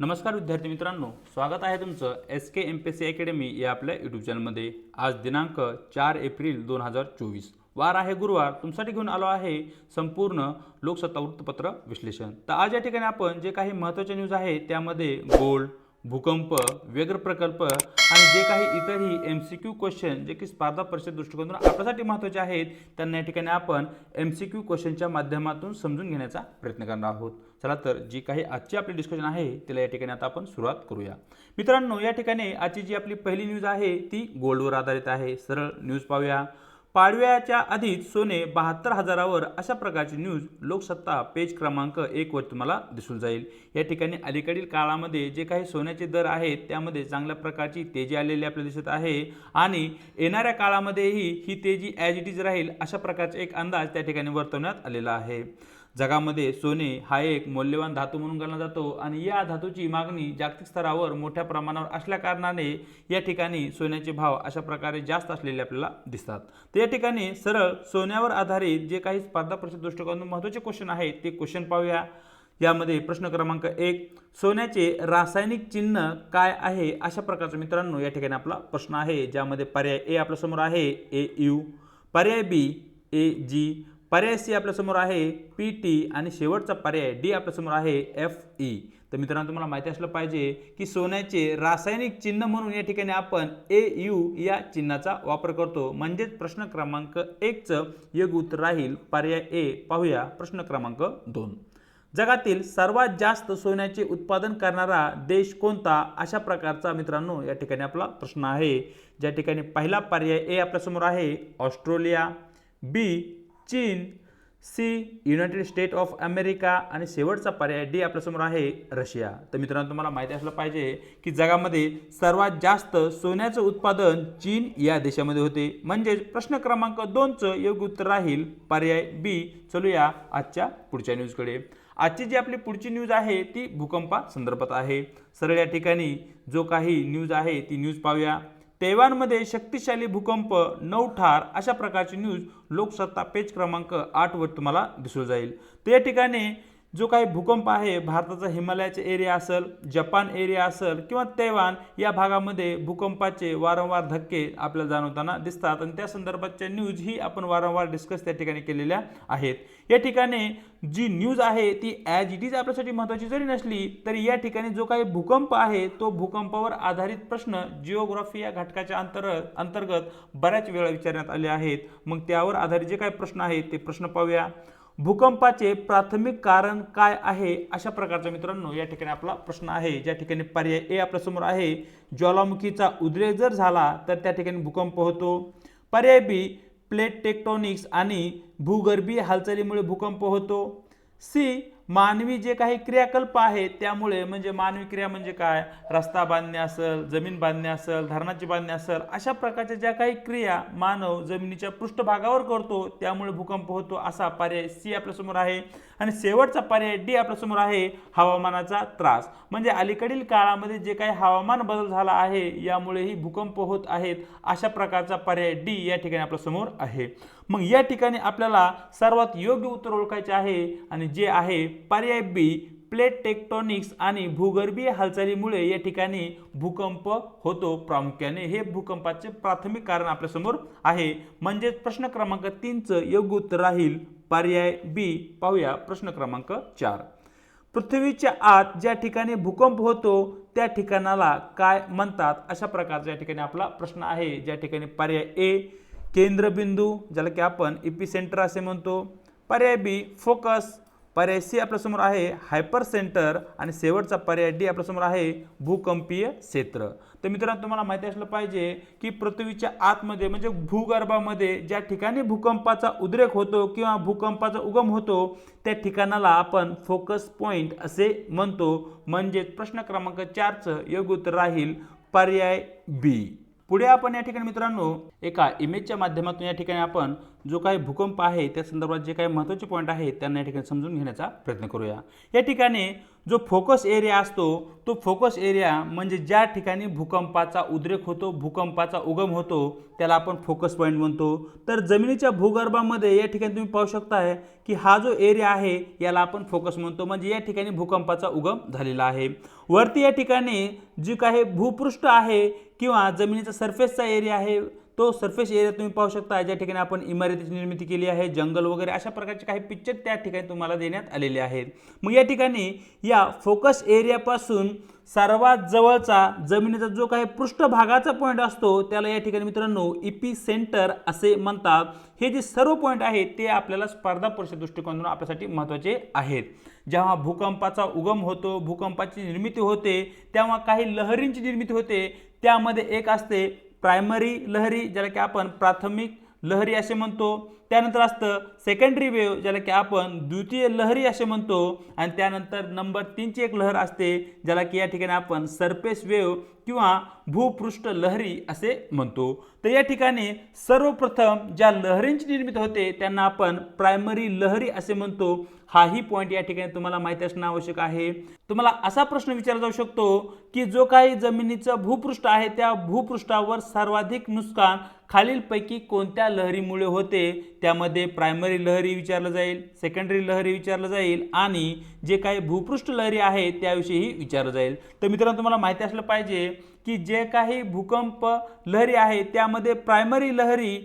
नमस्कार विद्यार्थी मित्रांनो, स्वागत आहे तुमचं SK MPSC अकॅडमी या आपल्या यूट्यूब चॅनलमध्ये। आज दिनांक 4 एप्रिल 2024 वार आहे गुरुवार। तुमच्यासाठी घेऊन आलो आहे संपूर्ण लोकसत्ता वृत्तपत्र विश्लेषण। तर आज या ठिकाणी आपण जे काही महत्त्वाचे न्यूज आहे त्यामध्ये गोल्ड, भूकंप, व्यग्र प्रकल्प आणि जे काही इतरही MCQ क्वेश्चन जे की स्पर्धा परीक्षा दृष्टिकोनातून आपल्यासाठी महत्त्वाचे आहेत त्यांना या ठिकाणी आपण MCQ क्वेश्चनच्या माध्यमातून समजून घेण्याचा प्रयत्न करणार आहोत। चला तर जी काही आजची आपली डिस्कशन आहे तिला या ठिकाणी आता आपण सुरुवात करूया। मित्रांनो, या ठिकाणी आजची जी आपली पहिली न्यूज आहे ती गोल्डवर आधारित आहे। सरळ न्यूज पाहूया। पाडव्याच्या आधीच सोने 72,000वर, अशा प्रकारची न्यूज लोकसत्ता पेज क्रमांक 1 वर तुम्हाला दिसून जाईल। या ठिकाणी अलीकडील काळामध्ये जे काही सोन्याचे दर आहेत त्यामध्ये चांगल्या प्रकारची तेजी आलेली आपल्याला दिसत आहे आणि येणाऱ्या काळामध्येही ही तेजी ॲज इट इज राहील अशा प्रकारचा एक अंदाज त्या ठिकाणी वर्तवण्यात आलेला आहे। जगामध्ये सोने हा एक मौल्यवान धातू म्हणून गणला जातो आणि या धातूची मागणी जागतिक स्तरावर मोठ्या प्रमाणावर असल्या कारणाने या ठिकाणी सोन्याचे भाव अशा प्रकारे जास्त असलेले आपल्याला दिसतात। तर या ठिकाणी सरळ सोन्यावर आधारित जे काही स्पर्धा परीक्षा दृष्टिकोनातून महत्त्वाचे क्वेश्चन आहेत ते क्वेश्चन पाहूया। यामध्ये प्रश्न क्रमांक 1, सोन्याचे रासायनिक चिन्ह काय आहे, अशा प्रकारचा मित्रांनो या ठिकाणी आपला प्रश्न आहे। ज्यामध्ये पर्याय ए आपल्या समोर आहे AU, पर्याय बी AG, पर्याय सी आपल्या समोर आहे PT आणि शेवटचा पर्याय डी आपल्या समोर आहे FE। तर मित्रांनो, तुम्हाला माहिती असलं पाहिजे की सोन्याचे रासायनिक चिन्ह म्हणून या ठिकाणी आपण AU या चिन्हाचा वापर करतो। म्हणजेच प्रश्न क्रमांक 1 चं योग्य उत्तर राहील पर्याय ए। पाहूया प्रश्न क्रमांक 2, जगातील सर्वात जास्त सोन्याचे उत्पादन करणारा देश कोणता, अशा प्रकारचा मित्रांनो या ठिकाणी आपला प्रश्न आहे। ज्या ठिकाणी पहिला पर्याय ए आपल्या समोर आहे ऑस्ट्रेलिया, बी चीन, C United States of America आणि शेवटचा पर्याय डी आपल्या समोर आहे रशिया। तर मित्रांनो, तुम्हाला माहिती असलं पाहिजे की जगामध्ये सर्वात जास्त सोन्याचं उत्पादन चीन या देशामध्ये होते। म्हणजे प्रश्न क्रमांक 2 चं योग्य उत्तर राहील पर्याय बी। चलूया आजच्या पुढच्या न्यूजकडे। आजची जी आपली पुढची न्यूज आहे ती भूकंपा संदर्भात आहे। सरळ या ठिकाणी जो काही न्यूज आहे ती न्यूज पाहूया। तैवानमध्ये शक्तिशाली भूकंप, 9 ठार, अशा प्रकारची न्यूज लोकसत्ता पेज क्रमांक 8 वर तुम्हाला दिसून जाईल। तर या ठिकाणी जो काही भूकंप आहे भारताचा हिमालयाचा एरिया असेल, जपान एरिया असेल किंवा तैवान या भागामध्ये भूकंपाचे वारंवार धक्के आपल्याला जाणवताना दिसतात आणि त्या संदर्भातच्या न्यूज ही आपण वारंवार डिस्कस त्या ठिकाणी केलेल्या आहेत। या ठिकाणी जी न्यूज आहे ती ॲज इट इज आपल्यासाठी महत्त्वाची जरी नसली तरी या ठिकाणी जो काही भूकंप आहे तो भूकंपावर आधारित प्रश्न जिओग्राफी या घटकाच्या अंतर्गत बऱ्याच वेळा विचारण्यात आले आहेत। मग त्यावर आधारित जे काही प्रश्न आहेत ते प्रश्न पाहूया। भूकंपाचे प्राथमिक कारण काय आहे, अशा प्रकारचा मित्रांनो या ठिकाणी आपला प्रश्न आहे। ज्या ठिकाणी पर्याय ए आपल्या समोर आहे ज्वालामुखीचा उद्रेक जर झाला तर त्या ठिकाणी भूकंप होतो। पर्याय बी प्लेट टेक्टोनिक्स आणि भूगर्भीय हालचालीमुळे भूकंप होतो। सी मानवी जे काही क्रियाकल्प आहेत त्यामुळे, म्हणजे मानवी क्रिया म्हणजे काय, रस्ता बांधणे असेल, जमीन बांधणे असेल, धरणाची बांधणे असेल, अशा प्रकारच्या ज्या काही क्रिया मानव जमिनीच्या पृष्ठभागावर करतो त्यामुळे भूकंप होतो, असा पर्याय सी आपल्यासमोर आहे। आणि शेवटचा पर्याय डी आपल्यासमोर आहे हवामानाचा त्रास। म्हणजे अलीकडील काळामध्ये जे काही हवामान बदल झाला आहे यामुळेही भूकंप होत आहेत, अशा प्रकारचा पर्याय डी या ठिकाणी आपल्यासमोर आहे। मग या ठिकाणी आपल्याला सर्वात योग्य उत्तर ओळखायचे आहे आणि जे आहे पर्याय बी प्लेट टेक्टोनिक्स आणि भूगर्भीय हालचालीमुळे या ठिकाणी भूकंप होतो प्रामुख्याने। हे भूकंपाचे प्राथमिक कारण आपल्यासमोर आहे। म्हणजे प्रश्न क्रमांक 3 चं योग्य उत्तर राहील पर्याय बी। पाहूया प्रश्न क्रमांक 4, पृथ्वीच्या आत ज्या ठिकाणी भूकंप होतो त्या ठिकाणाला काय म्हणतात, अशा प्रकारचा या ठिकाणी आपला प्रश्न आहे। ज्या ठिकाणी पर्याय ए केंद्रबिंदू, ज्याला की आपण इपिसेंटर असे म्हणतो, पर्याय बी फोकस, पर्याय सी आपल्यासमोर आहे हायपर सेंटर आणि शेवटचा पर्याय डी आपल्यासमोर आहे भूकंपीय क्षेत्र। तर मित्रांनो, तुम्हाला माहिती असलं पाहिजे की पृथ्वीच्या आतमध्ये म्हणजे भूगर्भामध्ये ज्या ठिकाणी भूकंपाचा उद्रेक होतो किंवा भूकंपाचा उगम होतो त्या ठिकाणाला आपण फोकस पॉइंट असे म्हणतो। म्हणजे प्रश्न क्रमांक 4 चं योग्य उत्तर राहील पर्याय बी। पुढे आपण या ठिकाणी मित्रांनो एका इमेजच्या माध्यमातून या ठिकाणी आपण जो काही भूकंप आहे त्या संदर्भात जे काही महत्त्वाचे पॉईंट आहेत त्यांना या ठिकाणी समजून घेण्याचा प्रयत्न करूया। या ठिकाणी जो फोकस एरिया असतो तो फोकस एरिया म्हणजे ज्या ठिकाणी भूकंपाचा उद्रेक होतो, भूकंपाचा उगम होतो त्याला आपण फोकस पॉईंट म्हणतो। तर जमिनीच्या भूगर्भामध्ये या ठिकाणी तुम्ही पाहू शकताय की हा जो एरिया आहे याला आपण फोकस म्हणतो, म्हणजे या ठिकाणी भूकंपाचा उगम झालेला आहे। वरती या ठिकाणी जी काही भूपृष्ठ आहे किंवा जमिनीचा सरफेसचा एरिया आहे तो सरफेस एरिया तुम्ही पाहू शकता, ज्या ठिकाणी आपण इमारतीची निर्मिती केली आहे, जंगल वगैरे अशा प्रकारचे काही पिक्चर त्या ठिकाणी तुम्हाला देण्यात आलेले आहेत। मग या ठिकाणी या फोकस एरियापासून सर्वात जवळचा जमिनीचा जो काही पृष्ठभागाचा पॉईंट असतो त्याला या ठिकाणी मित्रांनो इपी सेंटर असे म्हणतात। हे जे सर्व पॉईंट आहेत ते आपल्याला स्पर्धा परीक्षा दृष्टिकोनातून आपल्यासाठी महत्त्वाचे आहेत। जेव्हा भूकंपाचा उगम होतो, भूकंपाची निर्मिती होते, तेव्हा काही लहरींची निर्मिती होते। त्यामध्ये एक असते प्रायमरी लहरी ज्याला की आपण प्राथमिक लहरी असे म्हणतो, त्यानंतर असतं सेकंडरी वेव्ह ज्याला की आपण द्वितीय लहरी असे म्हणतो, आणि त्यानंतर नंबर 3 ची एक लहर असते ज्याला की या ठिकाणी आपण सरफेस वेव्ह किंवा भूपृष्ठ लहरी असे म्हणतो। तर या ठिकाणी सर्वप्रथम ज्या लहरींची निर्मिती होते त्यांना आपण प्रायमरी लहरी असे म्हणतो। हाही पॉईंट या ठिकाणी तुम्हाला माहिती असणे आवश्यक आहे। तुम्हाला असा प्रश्न विचारला जाऊ शकतो की जो काही जमिनीचं भूपृष्ठ आहे त्या भूपृष्ठावर सर्वाधिक नुकसान खालीलपैकी कोणत्या लहरीमुळे होते, त्यामध्ये प्रायमरी लहरी विचारलं जाईल, सेकंडरी लहरी विचारलं जाईल आणि जे काही भूपृष्ठ लहरी आहे त्याविषयी विचारलं जाईल। तर मित्रांनो तुम्हाला माहिती असलं पाहिजे की जे काही भूकंप लहरी आहे त्यामध्ये प्रायमरी लहरी,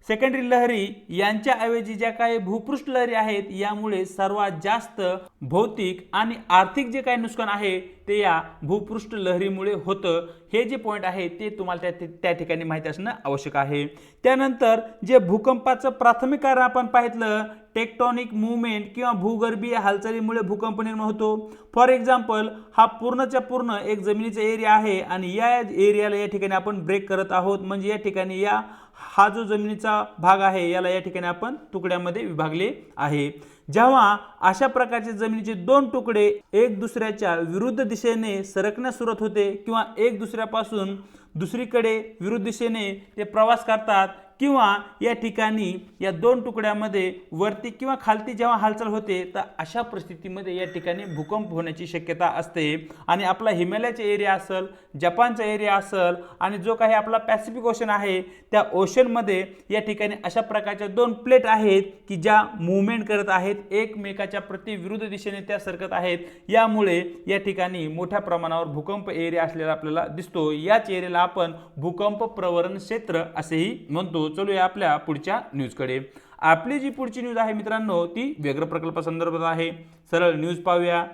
सेकंडरी लहरी यांच्याऐवजी ज्या काही भूपृष्ठ लहरी आहेत यामुळे सर्वात जास्त भौतिक आणि आर्थिक जे काही नुकसान आहे ते या भूपृष्ठ लहरीमुळे होतं। हे जे पॉईंट आहे ते तुम्हाला त्या ठिकाणी माहिती असणं आवश्यक आहे। त्यानंतर जे भूकंपाचं प्राथमिक कारण आपण पाहिलं टेक्टोनिक मूवमेंट किंवा भूगर्भीय हालचालीमुळे भूकंप निर्माण होतो। फॉर एक्झाम्पल हा पूर्णच्या पूर्ण एक जमिनीचा एरिया आहे आणि या एरियाला या ठिकाणी आपण ब्रेक करत आहोत, म्हणजे या ठिकाणी हा जो जमिनीचा भाग आहे याला या ठिकाणी आपण तुकड्यामध्ये विभागले आहे। जेव्हा अशा प्रकारचे जमिनीचे दोन तुकडे एक दुसऱ्याच्या विरुद्ध दिशेने सरकण्यास सुरुवात होते किंवा एक दुसऱ्यापासून दुसरीकडे विरुद्ध दिशेने ते प्रवास करतात किंवा या ठिकाणी या दोन तुकड्यामध्ये वरती किंवा खालती जेव्हा हालचाल होते तर अशा परिस्थितीमध्ये या ठिकाणी भूकंप होण्याची शक्यता असते। आणि आपला हिमालयाचा एरिया असेल, जपानचा एरिया असेल आणि जो काही आपला पॅसिफिक ओशन आहे त्या ओशनमध्ये या ठिकाणी अशा प्रकारच्या दोन प्लेट आहेत की ज्या मूवमेंट करत आहेत, एकमेकाच्या प्रति विरुद्ध दिशेने त्या सरकत आहेत। यामुळे या ठिकाणी मोठ्या प्रमाणावर भूकंप एरिया असलेला आपल्याला दिसतो। याच एरियाला आपण भूकंप प्रवरण क्षेत्र असेही म्हणतो। चलूया आपल्या पुढच्या न्यूजकडे। आपली जी पुढची न्यूज आहे मित्रांनो ती व्याघ्र प्रकल्पासंदर्भात आहे। सरळ न्यूज पाहूया।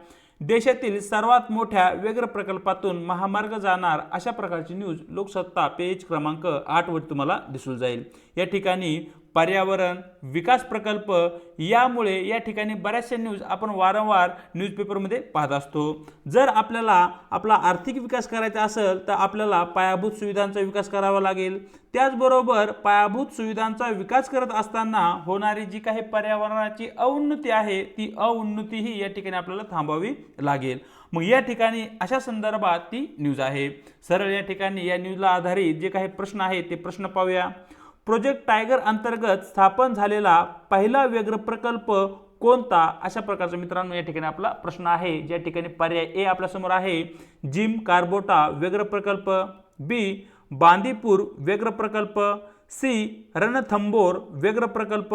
देशातील सर्वात मोठ्या व्याघ्र प्रकल्पातून महामार्ग जाणार अशा प्रकारची न्यूज लोकसत्ता पेज क्रमांक 8 वर तुम्हाला दिसून जाईल। या ठिकाणी पर्यावरण विकास प्रकल्प यामुळे या ठिकाणी बऱ्याचशा न्यूज आपण वारंवार न्यूजपेपरमध्ये पाहत असतो। जर आपल्याला आपला आर्थिक विकास करायचा असेल तर आपल्याला पायाभूत सुविधांचा विकास करावा लागेल। त्याचबरोबर पायाभूत सुविधांचा विकास करत असताना होणारी जी काही पर्यावरणाची अवनती आहे ती अवनतीही या ठिकाणी आपल्याला थांबवावी लागेल। मग या ठिकाणी अशा संदर्भात ती न्यूज आहे। सरळ या ठिकाणी या न्यूजला आधारित जे काही प्रश्न आहेत ते प्रश्न पाहूया। प्रोजेक्ट टायगर अंतर्गत स्थापन झालेला पहिला व्याघ्र प्रकल्प कोणता, अशा प्रकारचा मित्रांनो या ठिकाणी आपला प्रश्न आहे। ज्या ठिकाणी पर्याय ए आपल्या समोर आहे जिम कार्बोटा व्याघ्र प्रकल्प, बी बांदीपूर व्याघ्र प्रकल्प, सी रणथंबोर व्याघ्र प्रकल्प,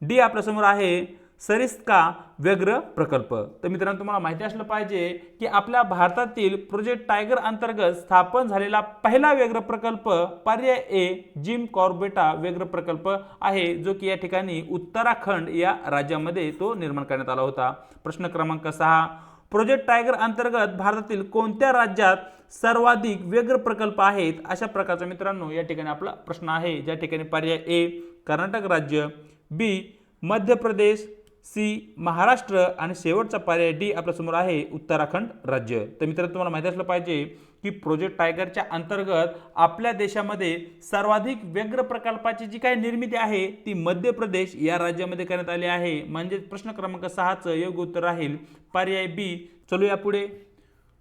डी आपल्या समोर आहे सरिस्का व्याघ्र प्रकल्प। तर मित्रांनो तुम्हाला माहिती असलं पाहिजे की आपल्या भारतातील प्रोजेक्ट टायगर अंतर्गत स्थापन झालेला पहिला व्याघ्र प्रकल्प पर्याय ए जिम कॉर्बेटा व्याघ्र प्रकल्प आहे, जो की या ठिकाणी उत्तराखंड या राज्यामध्ये तो निर्माण करण्यात आला होता। प्रश्न क्रमांक 6 प्रोजेक्ट टायगर अंतर्गत भारतातील कोणत्या राज्यात सर्वाधिक व्याघ्र प्रकल्प आहेत, अशा प्रकारचा मित्रांनो या ठिकाणी आपला प्रश्न आहे। ज्या ठिकाणी पर्याय ए कर्नाटक राज्य, बी मध्य प्रदेश, सी महाराष्ट्र आणि शेवटचा पर्याय डी आपल्या समोर आहे उत्तराखंड राज्य। तर मित्रांनो तुम्हाला माहिती असलं पाहिजे की प्रोजेक्ट टायगरच्या अंतर्गत आपल्या देशामध्ये सर्वाधिक व्याघ्र प्रकल्पाची जी काही निर्मिती आहे ती मध्य प्रदेश या राज्यामध्ये करण्यात आली आहे। म्हणजे प्रश्न क्रमांक 6 चं योग्य उत्तर राहील पर्याय बी। चलूया पुढे।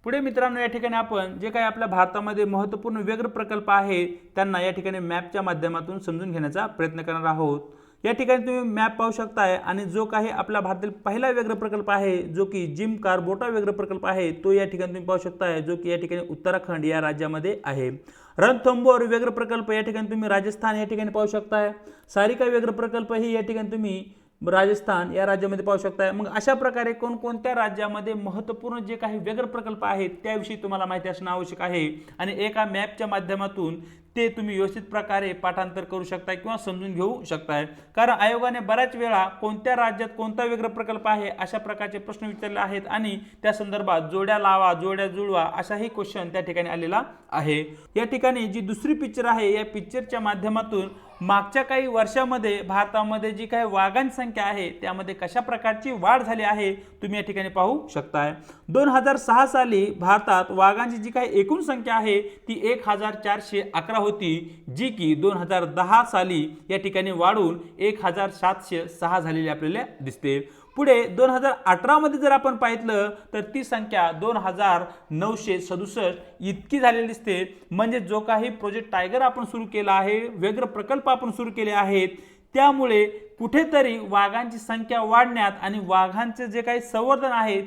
पुढे मित्रांनो या ठिकाणी आपण जे काही आपल्या भारतामध्ये महत्त्वपूर्ण व्यग्र प्रकल्प आहे त्यांना या ठिकाणी मॅपच्या माध्यमातून समजून घेण्याचा प्रयत्न करणार आहोत। या ठिकाणी तुम्ही मॅप पाहू शकताय आणि जो काही आपल्या भारतातील पहिला व्यग्र प्रकल्प आहे जो की जिम कार्बोटा व्यग्र प्रकल्प आहे तो या ठिकाणी तुम्ही पाहू शकताय जो की या ठिकाणी उत्तराखंड या राज्यामध्ये आहे। रणथंबोर व्यग्र प्रकल्प या ठिकाणी तुम्ही राजस्थान या ठिकाणी पाहू शकताय। सारिका व्यग्र प्रकल्प ही या ठिकाणी तुम्ही राजस्थान या राज्यामध्ये पाहू शकताय। मग अशा प्रकारे कोणकोणत्या राज्यामध्ये महत्त्वपूर्ण जे काही व्यग्र प्रकल्प आहेत त्याविषयी तुम्हाला माहिती असणं आवश्यक आहे आणि एका मॅपच्या माध्यमातून ते तुम्ही व्यवस्थित प्रकारे पाठांतर करू शकताय किंवा समजून घेऊ शकताय। कारण आयोगाने बऱ्याच वेळा कोणत्या राज्यात कोणता व्यग्र प्रकल्प आहे अशा प्रकारचे प्रश्न विचारले आहेत आणि त्या संदर्भात जोड्या लावा जोड्या जुळवा असाही क्वेश्चन त्या ठिकाणी आलेला आहे। या ठिकाणी जी दुसरी पिक्चर आहे या पिक्चरच्या माध्यमातून मागच्या काही वर्षांमध्ये भारतामध्ये जी काही वाघांची संख्या आहे त्यामध्ये कशा प्रकारची वाढ झाली आहे तुम्ही या ठिकाणी पाहू शकताय। 2006 साली भारतात वाघांची जी काही एकूण संख्या आहे ती 1411 होती जी की 2010 साली या ठिकाणी वाढून 1706 झालेली आपल्याला दिसते। पुढे 2018 मध्ये जर आपण पाहिलं तर ती संख्या 2967 इतकी झालेली दिसते। म्हणजे जो काही प्रोजेक्ट टायगर आपण सुरू केला आहे व्यग्र प्रकल्प आपण सुरू केले आहेत त्यामुळे कुठेतरी वाघांची संख्या वाढण्यात आणि वाघांचे जे काही संवर्धन आहे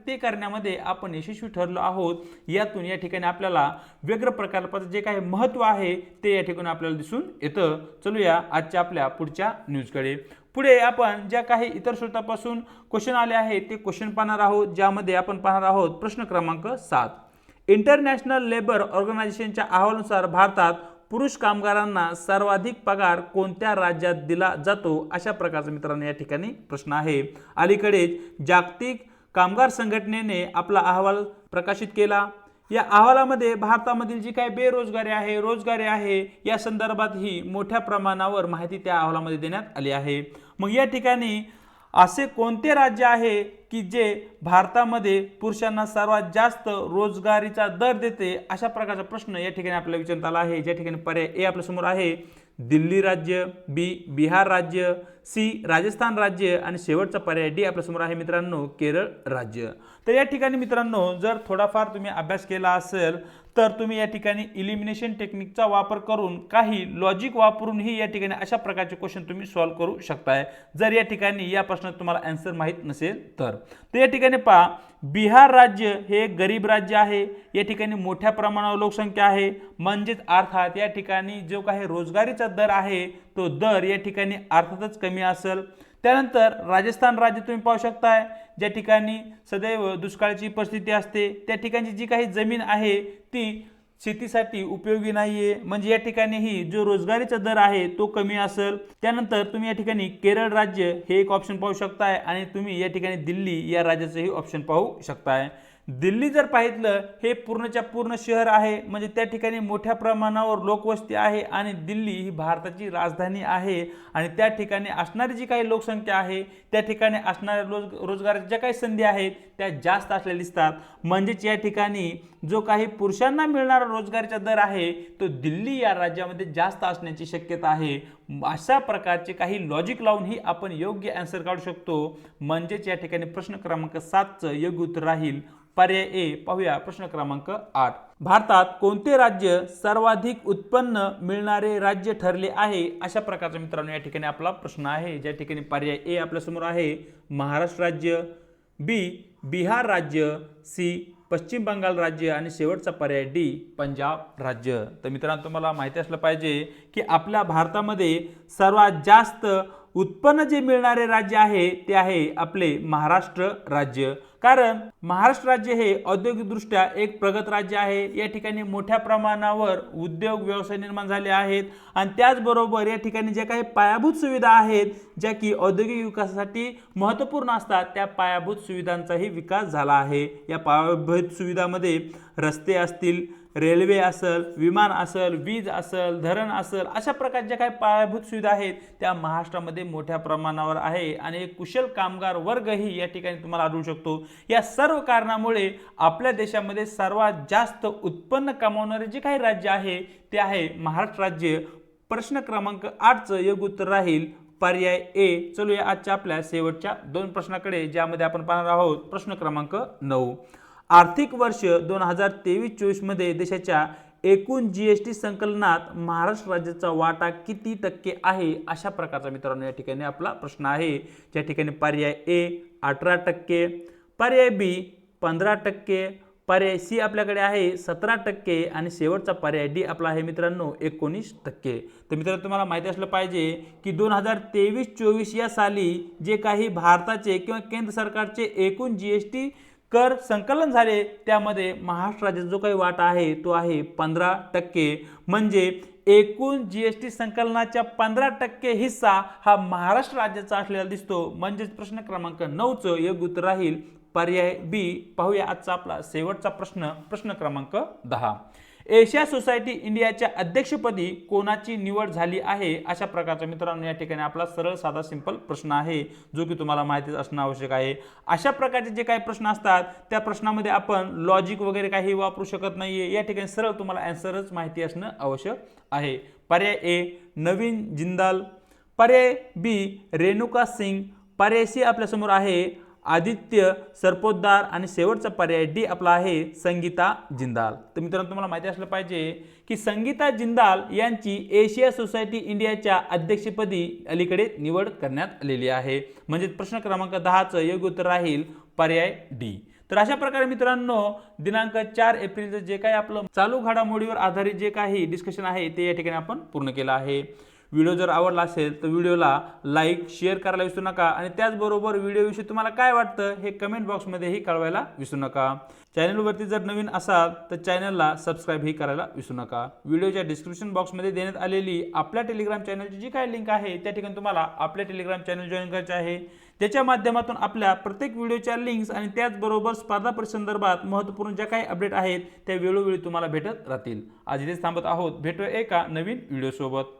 ते करण्यामध्ये आपण यशस्वी ठरलो आहोत। यातून या ठिकाणी आपल्याला व्यग्र प्रकल्पाचे जे काही महत्त्व आहे ते या ठिकाणी आपल्याला दिसून येतं। चलूया आजच्या आपल्या पुढच्या न्यूजकडे। पुढे आपण ज्या काही इतर स्रोतापासून क्वेश्चन आले आहेत ते क्वेश्चन पाहणार आहोत ज्यामध्ये आपण पाहणार आहोत प्रश्न क्रमांक 7 इंटरनॅशनल लेबर ऑर्गनायझेशनच्या अहवालानुसार भारतात पुरुष कामगारांना सर्वाधिक पगार कोणत्या राज्यात दिला जातो अशा प्रकारचा मित्रांनो या ठिकाणी प्रश्न आहे। अलीकडेच जागतिक कामगार संघटनेने आपला अहवाल प्रकाशित केला। या अहवालामध्ये भारतामधील जी काही बेरोजगारी आहे रोजगारी आहे या संदर्भात ही मोठ्या प्रमाणावर माहिती त्या अहवालामध्ये देण्यात आली आहे। मग या ठिकाणी असे कोणते राज्य आहे की जे भारतामध्ये पुरुषांना सर्वात जास्त रोजगारीचा दर देते अशा प्रकारचा प्रश्न या ठिकाणी आपल्याला विचारण्यात आला आहे। ज्या ठिकाणी पर्याय ए आपल्या समोर आहे दिल्ली राज्य, बी बिहार राज्य, सी राजस्थान राज्य आणि शेवटचा पर्याय डी आपल्या समोर आहे मित्रांनो केरळ राज्य। तर या ठिकाणी मित्रांनो जर थोडाफार तुम्ही अभ्यास केला असेल तर तुम्ही या ठिकाणी इलिमिनेशन टेक्निकचा वापर करून काही लॉजिक वापरून ही या ठिकाणी अशा प्रकारचे क्वेश्चन तुम्ही सॉल्व्ह करू शकताय जर या ठिकाणी या प्रश्नात तुम्हाला आन्सर माहित नसेल तर। या ठिकाणी पहा बिहार राज्य हे एक गरीब राज्य आहे। या ठिकाणी मोठ्या प्रमाणावर लोकसंख्या आहे म्हणजेच अर्थात या ठिकाणी जो काही रोजगारीचा दर आहे तो दर या ठिकाणी अर्थातच कमी असेल। त्यानंतर राजस्थान राज्य तुम्ही पाहू शकताय ज्या ठिकाणी सदैव दुष्काळाची परिस्थिती असते त्या ठिकाणची जी काही जमीन आहे ती शेतीसाठी उपयोगी नाहीये म्हणजे या ठिकाणी ही जो रोजगारीचा दर आहे तो कमी असेल। त्यानंतर तुम्ही या ठिकाणी केरळ राज्य हे एक ऑप्शन पाहू शकताय आणि तुम्ही या ठिकाणी दिल्ली या राज्याचंही ऑप्शन पाहू शकताय। दिल्ली जर पाहितलं हे पूर्णच्या पूर्ण शहर आहे म्हणजे त्या ठिकाणी मोठ्या प्रमाणावर लोकवस्ती आहे आणि दिल्ली ही भारताची राजधानी आहे आणि त्या ठिकाणी असणारी जी काही लोकसंख्या आहे त्या ठिकाणी असणाऱ्या रोजगाराच्या ज्या काही संधी आहेत त्या जास्त असलेल्या दिसतात। म्हणजेच या ठिकाणी जो काही पुरुषांना मिळणारा रोजगारीचा दर आहे तो दिल्ली या राज्यामध्ये जास्त असण्याची शक्यता आहे। अशा प्रकारचे काही लॉजिक लावून ही आपण योग्य आन्सर काढू शकतो। म्हणजेच या ठिकाणी प्रश्न क्रमांक 7चं योग्य उत्तर राहील पर्याय ए। पाहूया प्रश्न क्रमांक 8 भारतात कोणते राज्य सर्वाधिक उत्पन्न मिळणारे राज्य ठरले आहे अशा प्रकारचा मित्रांनो या ठिकाणी आपला प्रश्न आहे। ज्या ठिकाणी पर्याय ए आपल्या समोर आहे महाराष्ट्र राज्य, बी बिहार राज्य, सी पश्चिम बंगाल राज्य आणि शेवटचा पर्याय डी पंजाब राज्य। तर मित्रांनो तुम्हाला माहिती असलं पाहिजे की आपल्या भारतामध्ये सर्वात जास्त उत्पन्न जे मिळणारे राज्य आहे ते आहे आपले महाराष्ट्र राज्य। कारण महाराष्ट्र राज्य हे औद्योगिकदृष्ट्या एक प्रगत राज्य आहे। या ठिकाणी मोठ्या प्रमाणावर उद्योग व्यवसाय निर्माण झाले आहेत आणि त्याचबरोबर या ठिकाणी ज्या काही पायाभूत सुविधा आहेत ज्या की औद्योगिक विकासासाठी महत्त्वपूर्ण असतात त्या पायाभूत सुविधांचाही विकास झाला आहे। या पायाभूत सुविधामध्ये रस्ते असतील, रेल्वे असेल, विमान असेल, वीज असेल, धरण असेल अशा प्रकारच्या काही पायाभूत सुविधा आहेत त्या महाराष्ट्रामध्ये मोठ्या प्रमाणावर आहे आणि एक कुशल कामगार वर्गही या ठिकाणी तुम्हाला आढळू शकतो। या सर्व कारणामुळे आपल्या देशामध्ये सर्वात जास्त उत्पन्न कमावणारे जे काही राज्य आहे ते आहे महाराष्ट्र राज्य। प्रश्न क्रमांक 8चं योग्य उत्तर राहील पर्याय ए। चलूया आजच्या आपल्या शेवटच्या 2 प्रश्नाकडे ज्यामध्ये आपण पाहणार आहोत प्रश्न क्रमांक 9 आर्थिक वर्ष 2023-24 मध्ये देशाच्या एकूण जीएसटी संकलनात महाराष्ट्र राज्याचा वाटा किती टक्के आहे, अशा प्रकारचा मित्रांनो या ठिकाणी आपला प्रश्न आहे। ज्या ठिकाणी पर्याय ए 18%, पर्याय बी 15%, पर्याय सी आपल्याकडे आहे 17% आणि शेवटचा पर्याय डी आपला आहे मित्रांनो 19%। तर मित्रांनो तुम्हाला माहिती असलं पाहिजे की 2023-24 या साली जे काही भारताचे किंवा केंद्र सरकारचे एकूण जीएसटी कर संकलन झाले त्यामध्ये महाराष्ट्र राज्याचा जो काही वाटा आहे तो आहे 15%। म्हणजे एकूण जीएसटी संकलनाच्या 15% हिस्सा हा महाराष्ट्र राज्याचा असलेला दिसतो। म्हणजेच प्रश्न क्रमांक 9चं योग्य उत्तर राहील पर्याय बी। पाहूया आजचा आपला शेवटचा प्रश्न क्रमांक 10। एशिया सोसायटी इंडियाच्या अध्यक्षपदी कोणाची निवड झाली आहे, अशा प्रकारचा मित्रांनो या ठिकाणी आपला सरळ साधा सिंपल प्रश्न आहे जो की तुम्हाला माहिती असणं आवश्यक आहे। अशा प्रकारचे जे काही प्रश्न असतात त्या प्रश्नामध्ये आपण लॉजिक वगैरे काही वापरू शकत नाहीये। या ठिकाणी सरळ तुम्हाला आन्सरच माहिती असणं आवश्यक आहे। पर्याय ए नवीन जिंदाल, पर्याय बी रेणुका सिंग, पर्याय सी आपल्यासमोर आहे आदित्य सरपोतदार आणि शेवटचा पर्याय डी आपला आहे संगीता जिंदाल। तर मित्रांनो तुम्हाला माहिती असलं पाहिजे की संगीता जिंदाल यांची एशिया सोसायटी इंडियाच्या अध्यक्षपदी अलीकडे निवड करण्यात आलेली आहे। म्हणजे प्रश्न क्रमांक 10चं योग्य उत्तर राहील पर्याय डी। तर अशा प्रकारे मित्रांनो दिनांक 4 एप्रिलचं जे काही आपलं चालू घडामोडीवर आधारित जे काही डिस्कशन आहे ते या ठिकाणी आपण पूर्ण केलं आहे। व्हिडिओ जर आवडला असेल तर व्हिडिओला लाईक शेअर करायला विसरू नका आणि त्याचबरोबर व्हिडिओविषयी तुम्हाला काय वाटतं हे कमेंट बॉक्समध्येही कळवायला विसरू नका। चॅनलवरती जर नवीन असाल तर चॅनलला सबस्क्राईबही करायला विसरू नका। व्हिडिओच्या डिस्क्रिप्शन बॉक्समध्ये देण्यात आलेली आपल्या टेलिग्राम चॅनलची जी काही लिंक आहे त्या ठिकाणी तुम्हाला आपल्या टेलिग्राम चॅनल जॉईन करायचे आहे, ज्याच्या माध्यमातून आपल्या प्रत्येक व्हिडिओच्या लिंक्स आणि त्याचबरोबर स्पर्धा परीक्षेसंदर्भात महत्त्वपूर्ण ज्या काही अपडेट आहेत त्या वेळोवेळी तुम्हाला भेटत राहतील। आज इथेच थांबत आहोत, भेटूया एका नवीन व्हिडिओसोबत।